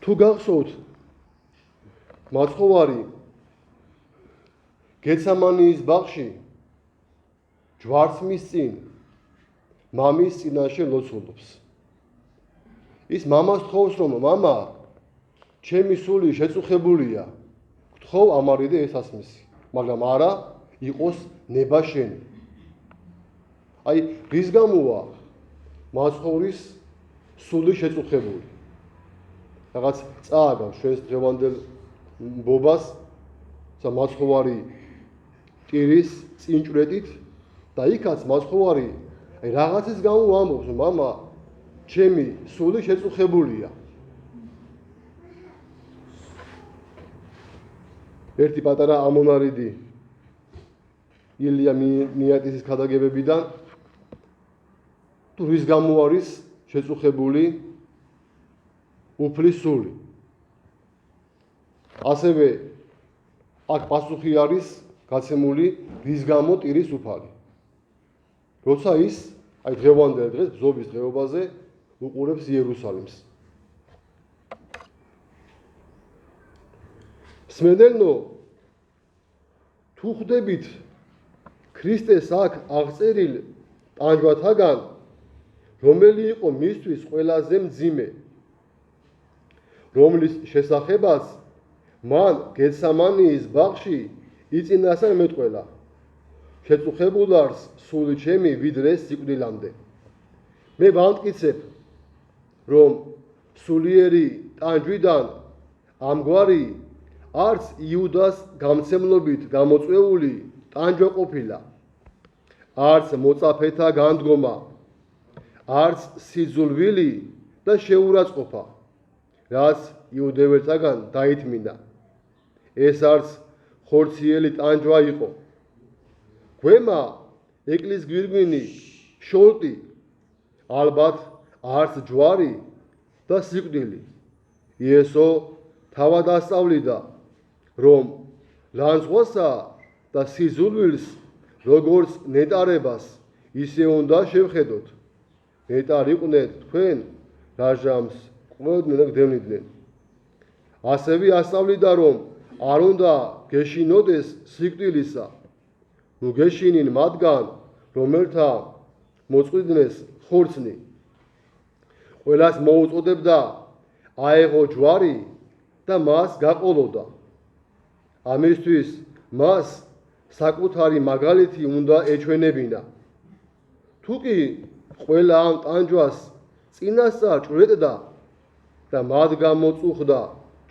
თუ გახსოვთ მაცხოვარი გეცამანიის ბაღში ჯვარცმის წინ მამის წინაშე ლოცულობს. ის მამას თხოვს, რომ მამა, ჩემი სული შეწუხებულია, გთხოვ ამარიდე ეს ასმისი, მაგრამ არა იყოს ნება შენი. აი, რის გამოა მაცხოვრის სული შეწუხებული? რაღაც წააგავს ჩვენს დღევანდელ ბობას, მაცხოვარი ტირის წინჭვრეტით და იქაც მაცხოვარი აი რაღაცის გამო ამბობს, მამა, ჩემი სული შეწუხებულია. ერთი პატარა ამონარიდი ილია მიატისის ქადაგებებიდან თუ რის გამო არის შეწუხებული უფლის სული. ასევე აქ პასუხი არის გაცემული რის გამო ტირის უფალი. როცა ის აი დღევანდელ დღეს ბზობის დღეობაზე უყურებს იერუსალიმს. სმენელნო, თუ ხვდებით ქრისტეს აქ აღწერილ ტანჯვათაგან, რომელი იყო მისთვის ყველაზე მძიმე, რომლის შესახებაც მან გეცამანიის ბაღში იწინასწარ მეტყველა, შეწუხებულარს სული ჩემი ვიდრე სიკვდილამდე. მე ვამტკიცებ, რომ სულიერი ტანჯვიდან ამგვარი არც იუდას გამცემლობით გამოწვეული ტანჯვა ყოფილა, არც მოწაფეთა განდგომა, არც სიძულვილი და შეურაცხყოფა, რაც იუდეველთაგან დაითმინა. ეს არც ხორციელი ტანჯვა იყო. გვემა ეკლის გვირგვინი შოლტი, ალბათ არც ჯვარი და სიკვდილი. იესო თავად ასწავლიდა, რომ ლანძღვასა და სიძულვილს როგორც ნეტარებას ისე უნდა შევხედოთ. ნეტარიყვნენ თქვენ რაჟამს ყვევდნენ და გდევნიდნენ. ასევე ასწავლიდა, რომ არ უნდა გეშინოდეს სიკვდილისა, ნუ გეშინინ მათგან, რომელთა მოწყვდნეს ხორცნი. ყველას მოუწოდებდა აეღო ჯვარი და მას გაყოლოდა. ამისთვის მას საკუთარი მაგალითი უნდა ეჩვენებინა. თუ კი ყველა ამ ტანჯვას წინასწარ ჭვრეტდა და მათ გამოწუხდა,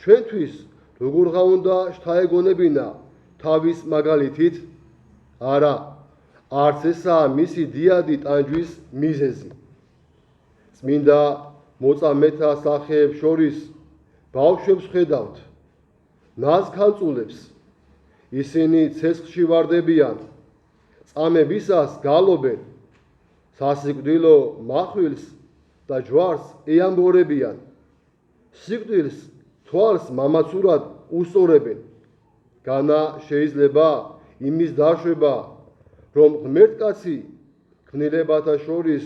ჩვენთვის როგორღა უნდა შთაეგონებინა თავის მაგალითით? არა, არც ესაა მისი დიადი ტანჯვის მიზეზი. წმინდა მოწამეთა სახეებს შორის ბავშვებს ხედავთ, ნაზქალწულებს, ისინი ცეცხლში ვარდებიან, წამებისას გალობენ, სასიკვდილო მახვილს და ჯვარს ეამბორებიან, სიკვდილს თვალს მამაცურად უსწორებენ. განა შეიძლება იმის დაშვება, რომ ღმერთკაცი ქმნილებათა შორის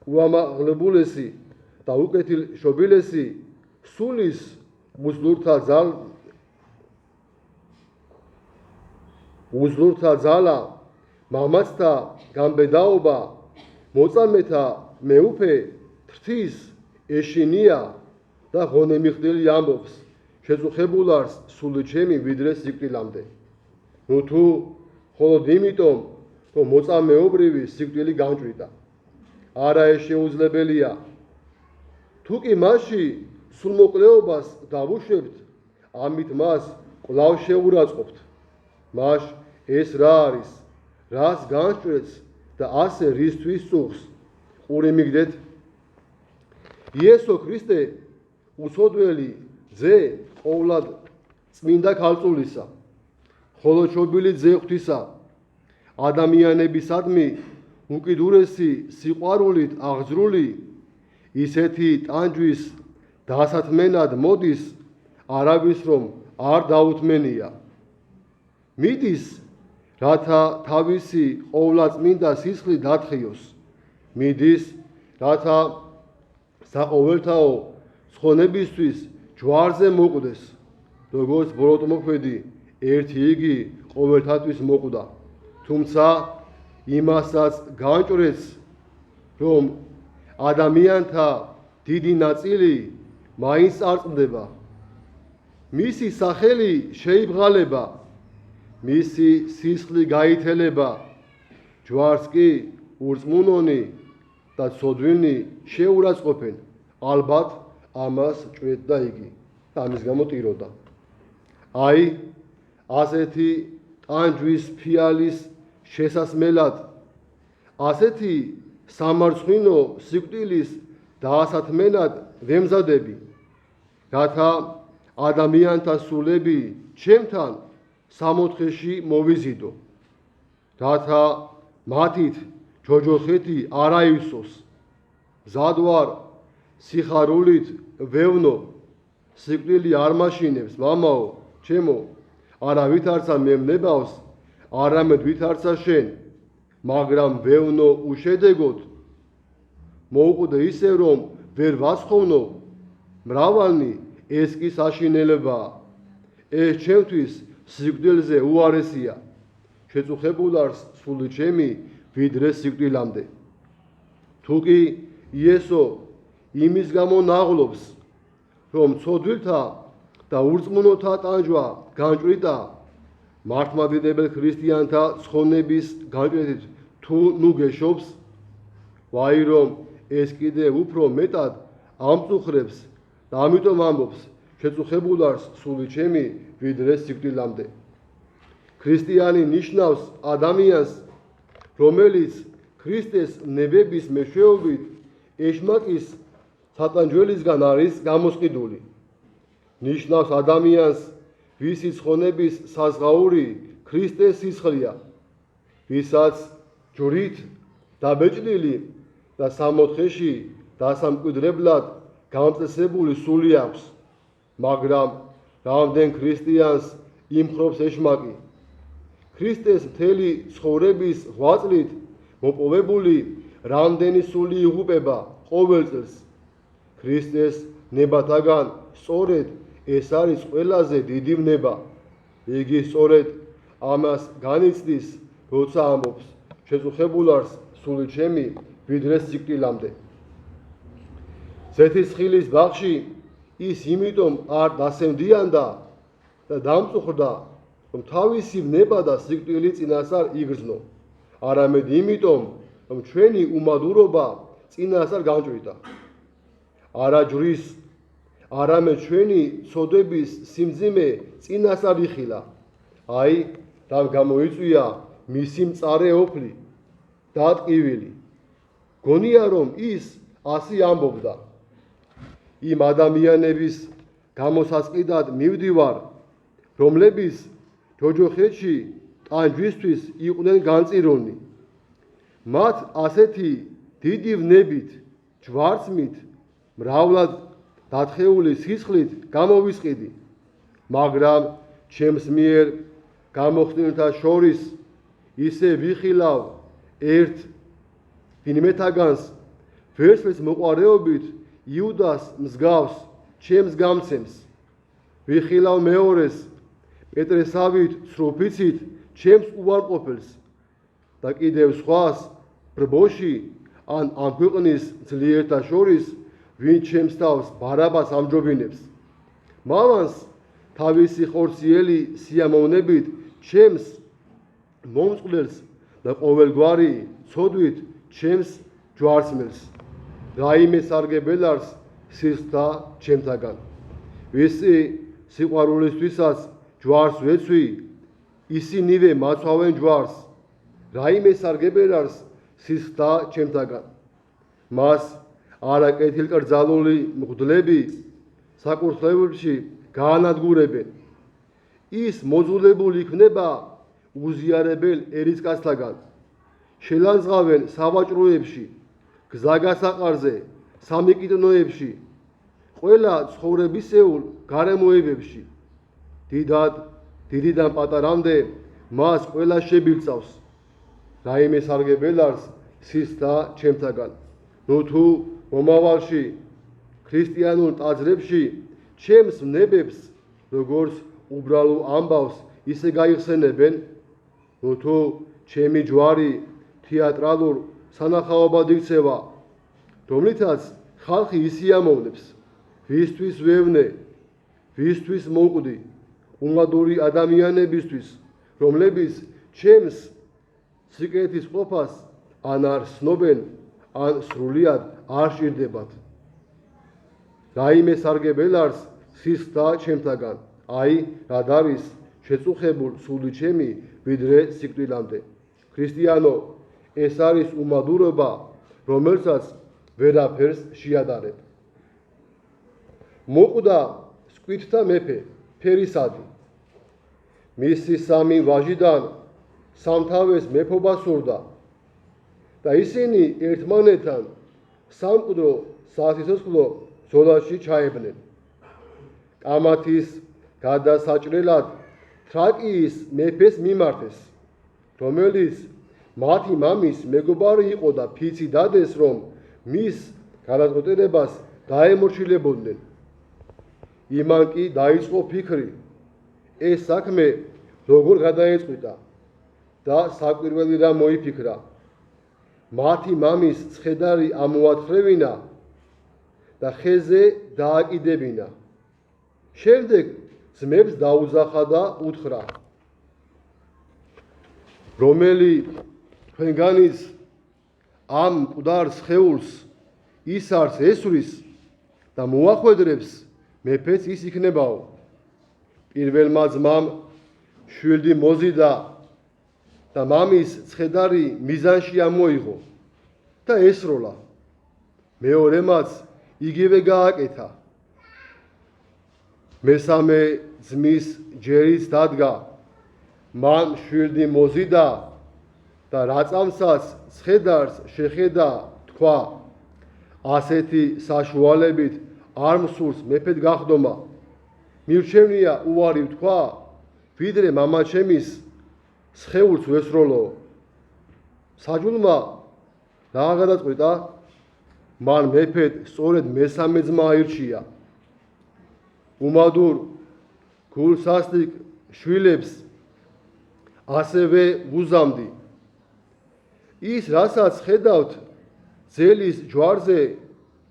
უმაღლებულესი და უკეთილშობილესი სულის უძლურთა ძალა, მამაცთა გამბედაობა, მოწამეთა მეუფე თრთის ეშინია და ღონემიხდილი ამბობს, შეწუხებულარს სული ჩემი ვიდრე სიკვდილამდე. ნუ თუ მხოლოდ იმიტომ, რომ მოწამეობრივი სიკვდილი გამჭვირდა. არა, ეს შეუძლებელია. თუ კი მასში სულმოკლეობას დავუშვებთ, ამით მას კვლავ შეურაცხყოფთ. მას ეს რა არის, რას განსჭვრეტს და ასე რისთვის წუხს? ყური მიგდეთ. იესო ქრისტე უცოდველი ძე ყოვლად წმინდა ქალწულისა, ხოლო ჩობილი ძე ღვთისა, ადამიანებისადმი უკიდურესი სიყვარულით აღძრული, ისეთი ტანჯვის დასათმენად მოდის, არავის რომ არ დაუთმენია. მიდის, რათა თავისი ყოვლადწმინდა სისხლი დათხიოს. მიდის, რათა საყოველთაო ცხონებისთვის ჯვარზე მოკვდეს, როგორც ბოროტმოქმედი ერთი იგი ყოველთათვის მოკვდა. თუმცა იმასაც განჭვრեց, რომ ადამიანთა დიდი ნაწილი მაინც არ წმდება. მისი სახელი შეიბღალება, მისი სისხლი გაითელება, ჯვარს კი ურწმუნონი და ცოდვინი შეურაცხყოფენ. ალბათ ამას ჭვეთდა იგი და ამის გამო ტიროდა. აი, ასეთი ტანჯვის ფიალის შესასმელად, ასეთი სამარცხვინო სიკვდილის დაასათმელად ვემზადები, რათა ადამიანთა სულები ჩემთან სამოთხეში მოვიზიდო, რათა მათით ჯოჯოხეთი არ აივსოს. მზად ვარ სიხარულით ვევნო, სიკვდილი არ მაშინებს, მამაო, ჩემო, არა ვითარცა მემნებავს, არამედ ვითარცა შენ, მაგრამ ვევნო უშედეგოდ, მოუკვდე ისე, რომ ვერ ვასხოვნო, მრავალნი ეს კი საშინელებაა. ეს ჩემთვის სიკვდილზე უარესია, შეწუხებულარს სული ჩემი ვიდრე სიკვდილამდე. თუ კი იესო იმის გამო ნაღლობს, რომ ცოდვილთა და ურწმუნოთა ტანჯვა განჭვრიტა, მართლმადიდებელ ქრისტიანთა ცხონების განჭვრეტით თუ ნუ გეშობს, ვაი რომ ეს კიდევ უფრო მეტად ამწუხრებს და ამიტომ ამბობს, შეწუხებულარს სული ჩემი ვიდრე სიკვდილამდე. ქრისტიანი ნიშნავს ადამიანს, რომელიც ქრისტეს ნებების მეშვეობით ეშმაკის სატანჯველისგან არის გამოსყიდული. ნიშნავს ადამიანს, ვისი ცხონების საზღაური ქრისტეს სისხლია, ვისაც ჯვრით დაბეჭდილი და სამოთხეში დასამკვიდრებლად გამწესებული სული აქვს, მაგრამ რამდენ ქრისტიანს იმხრობს ეშმაკი. ქრისტეს მთელი ცხოვრების ღვაწლით მოპოვებული რამდენი სული იღუპება ყოველ წელს. ქრისტეს ნებათაგან სწორედ ეს არის ყველაზე დიდი ნება. იგი სწორედ ამას განიცდის, როცა ამბობს, შეწუხებულარს სული ჩემი ვიდრე სიკვდილამდე. ზეთისხილის ბაღში ის იმიტომ არ დასემდიანდა და დამწუხრდა, რომ თავისი ნება და სიკვდილი წინასწარ იგრძნო, არამედ იმიტომ, რომ ჩვენი უმადურობა წინასწარ განჭვრიტა. არა ჯვრის, არამედ ჩვენი ცოდვების სიმძიმე წინასწარ იხილა. აი, რა გამოიწვია მისი მწარე ოფლი და ტკივილი. გონია რომ ის ასე ამბობდა. იმ ადამიანების გამოსასყიდად მივდივარ, რომლებიც ჯოჯოხეთში ტანჯვისთვის იყვნენ განწირონი. მათ ასეთი დიდი ვნებით, ჯვარცმით, მრავლად დათხეული სისხლით გამოვისყიდი, მაგრამ ჩემს მიერ გამოხსნილთა შორის ისე ვიხილავ ერთ ვინმეთაგანს, ვერცმეც მოყვარეობით იუდას მსგავს ჩემს გამცემს. ვიხილავ მეორეს, პეტრესავით სრუფიცით ჩემს უარყოფელს და კიდევ სხვას ბრბოში ან ამ ქვეყნის ძლიერთა შორის, ვინ ჩემს თავს ბარაბას ამჯობინებს. მამას თავისი ხორციელი სიამოვნებით ჩემს მომწყვლელს და ყოველგვარი ცოდვით ჩემს ჯვარცმელს. რაიმე სარგებელარს სისხლთა ჩემთაგან. ვისი სიყვარულისთვისაც ჯვარს ვეცვი, ისინივე მაცვავენ ჯვარს. რაიმე სარგებელარს სისხლთა ჩემთაგან. მას არა კეთილკრძალული მღვდლები საკურთხეველში გაანადგურებენ. ის მოძულებული იქნება უზიარებელ ერისკაცთაგან. შელანძღავენ სავაჭროებში, გზაგასაყარზე, სამიკიტნოებში, ყველა ცხოვრებისეულ გარემოებებში. დიდიდან პატარამდე მას ყველა შებილწავს. რაიმე სარგებელარს სისხლთა ჩემთაგან. ნუ თუ მომავალში ქრისტიანულ ტაძრებში ჩემს ნებებს როგორც უბრალო ამბავს ისე გაიხსენებენ, თუ ჩემი ჯვარი თეატრალურ სანახაობად იქცევა, რომლითაც ხალხი ისიამოვნებს, ვისთვის ვევნე, ვისთვის მოკვდი, უმადური ადამიანებისთვის, რომლებიც ჩემს სიკრეთის ყოფას ან არ სნობენ, ან სრულიად არ სჭირდებათ. რაიმე სარგებელარს სისხლდა ჩემთაგან, აი, რად არის შეწუხებულ სული ჩემი ვიდრე სიკვდილამდე. ქრისტიანო, ეს არის უმადურობა, რომელსაც ვერაფერს შეადარებ. მოკვდა სკვითთა მეფე ფერისადი. მისი სამი ვაჟიდან სამთავეს მეფობა სურდა და ისინი ერთმანეთთან სამკვდრო სასიცოცხლო ბრძოლაში ჩაებნენ. კამათის გადასაჭრელად თრაკიის მეფეს მიმართეს, რომელიც მათი მამის მეგობარი იყო და ფიცი დადეს, რომ მის გადაწყვეტილებას დაემორჩილებოდნენ. იმან კი დაიწყო ფიქრი, ეს საქმე როგორ გადაეწყვიტა და საკვირველი რა მოიფიქრა. მათი მამის ცხედარი ამოათხრევინა და ხეზე დააკიდებინა. შემდეგ ძმებს დაუძახა და უთხრა, რომელი თქვენგანից ამ მკვდარ სხეულს ის არს ესვრის და მოახვედრებს, მეფეც ის იქნებაო. პირველმა ძმამ შვილი მოზიდა და მამის ცხედარი მიზანში ამოიღო და ესროლა. მეორემაც იგივე გააკეთა. მესამე ძმის ჯერიც დადგა, მან შვილი მოზიდა და რაწამსაც ცხედარს შეხედა, თქვა, ასეთი საშუალებით არ მსურს მეფედ გახდომა. მირჩევნია უარი ვთქვა, ვიდრე მამაჩემის სხეულს ვესროლო. საჯულმა რა გადაწყვიტა? მან მეფედ სწორედ მესამე ძმა აირჩია. უმადურ გულსასტიკ შვილებს ასევე უზამდი. ის, რასაც ხედავთ ძელის ჯვარზე,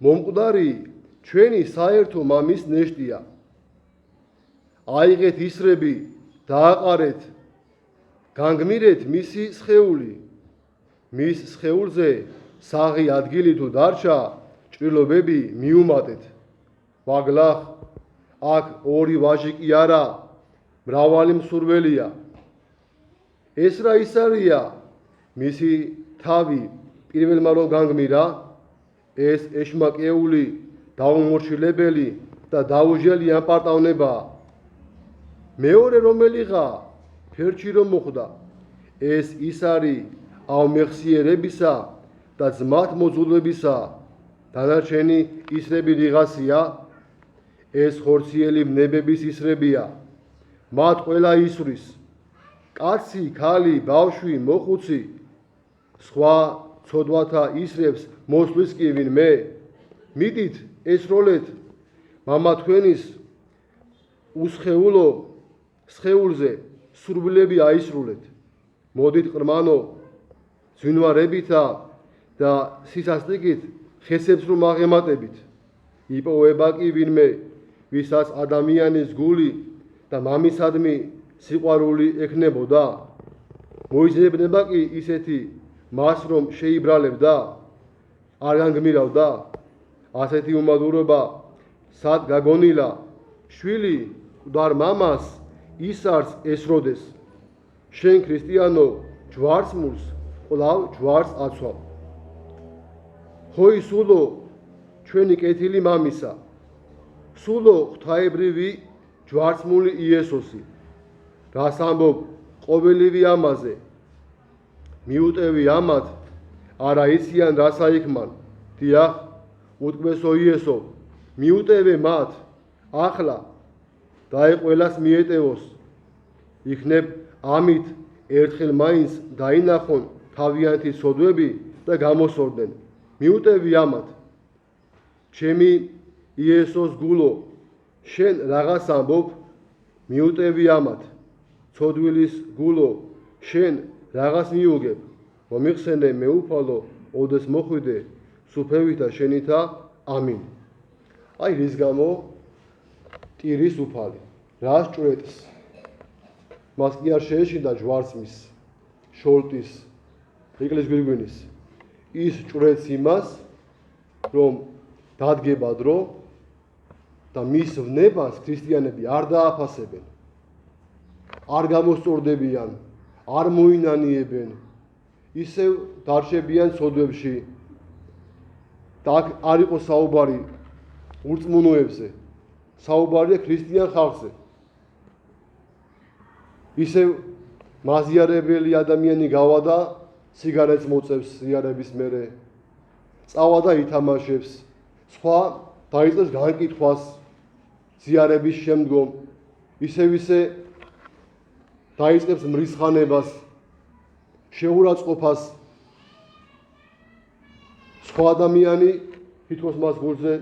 მომკვდარი ჩვენი საერთო მამის ნეშტია. აიღეთ ისრები, დააყარეთ, განგმირეთ მისი სხეული. მის სხეულზე საღი ადგილი თუ დარჩა, ჭრილობები მიუმატეთ. ვაგლახ, აქ ორი ვაჟი კი არა, მრავალი მსურველია. ეს რა ის არია, მისი თავი პირველმა რომ განგმირა, ეს ეშმაკეული, დაუმორჩილებელი და დაუჟელი ამპარტავნებაა. მეორე რომელიღა, ფერჩი რომ მოხვდა, ეს ის არის ავმეხსიერებისა და ძმათ მოძულებისა. დანარჩენი ისრები რიღასია, ეს ხორციელი ვნებების ისრებია. მათ ყველა ისვრის, კაცი, ქალი, ბავშვი, მოხუცი, სხვა ცოდვათა ისრებს მოსვლის კი ვინმე. მიდით ესროლეთ მამა თქვენის უსხეულო სხეულზე სურვილები აისრულეთ. მოდით ყრმანო, ძვინვარებითა და სისასტიკით ხესებს რომ აღემატებით. იპოვება კი ვინმე, ვისაც ადამიანის გული და მამისადმი სიყვარული ექნებოდა. მოიძებნება კი ისეთი მას რომ შეიბრალებდა, არ განგმირავდა. ასეთი უმადურობა სად გაგონილა? შვილი მკვდარ მამას ის არც ესროდეს. შენ ქრისტიანო, ჯვარცმულს კვლავ ჯვარს აცვალ. ხოი სულო ჩვენი კეთილი მამისა, სულო ღვთაებრივი ჯვარცმული იესოსი, რას ამბობ ყოველივე ამაზე, მიუტევი ამათ, არა იციან რას აიქმან. დიახ, უტკბესო იესო, მიუტევე მათ, ახლა და ყველას მიეტევოს. იქნებ ამით ერთხელ მაინც დაინახონ თავიანთი სოდვები და გამოსორდნენ. მიუტევი ამათ. ჩემი იესოს გულო შენ რაღაც ამბობ მიუტევი ამათ ცოდვილის გულო შენ რაღაც მიუგებ მომიხსენე მეუფალო ოდეს მოხვიდე სუფევითა შენითა ამინ აი რის გამო ტირის უფალი რას ჭვრეტს მას კი არ შეეშინდა ჯვარცმის შოლტის ეკლის გვირგვინის ის ჭვრეტს იმას რომ დადგება დრო და მის ვნებას ქრისტიანები არ დააფასებენ არ გამოსწორდებიან არ მოინანიებენ ისევ დარჩებიან ცოდვებში და არ იყო საუბარი ურწმუნოებზე საუბარია ქრისტიან ხალხზე ისევ მაზიარებელი ადამიანი გავადა სიგარეტს მოწევს ზიარების მერე წავა და ითამაშებს სხვა დაიწყებს განკითხვას ზიარების შემდგომ ისე დაიწყებს მრისხანებას შეურაცხყოფას სხვა ადამიანი თითქოს მას გულზე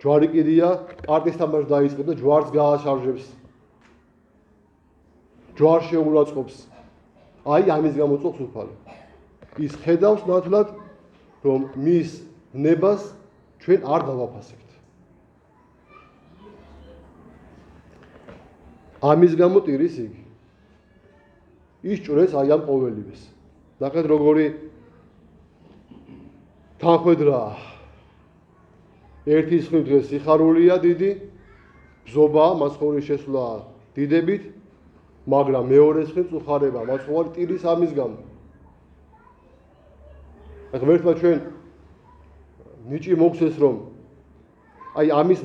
ჯვარი კიდია კარტის თამაშს დაიწყებს და ჯვარს გააშარჟებს ჯვარს შეურაცხყოფს აი ამის გამო წოხს უფალი ის ხედავს ნათლად რომ მის ნებას ჩვენ არ დავაფასებთ ამის გამო ტირის იგი ის ჭვრეს აი ამ ყოველივეს ნახეთ როგორი თანხვედრაა ერთის მხრივ დღეს სიხარულია დიდი ბზობა მასხოვრის შესვლა დიდებით მაგრამ მეორეს მხრივ უხარება მასხოვარი ტირის ამის გამო ახლა ერთმა ჩვენ ნიჭი მოგცეს რომ აი ამის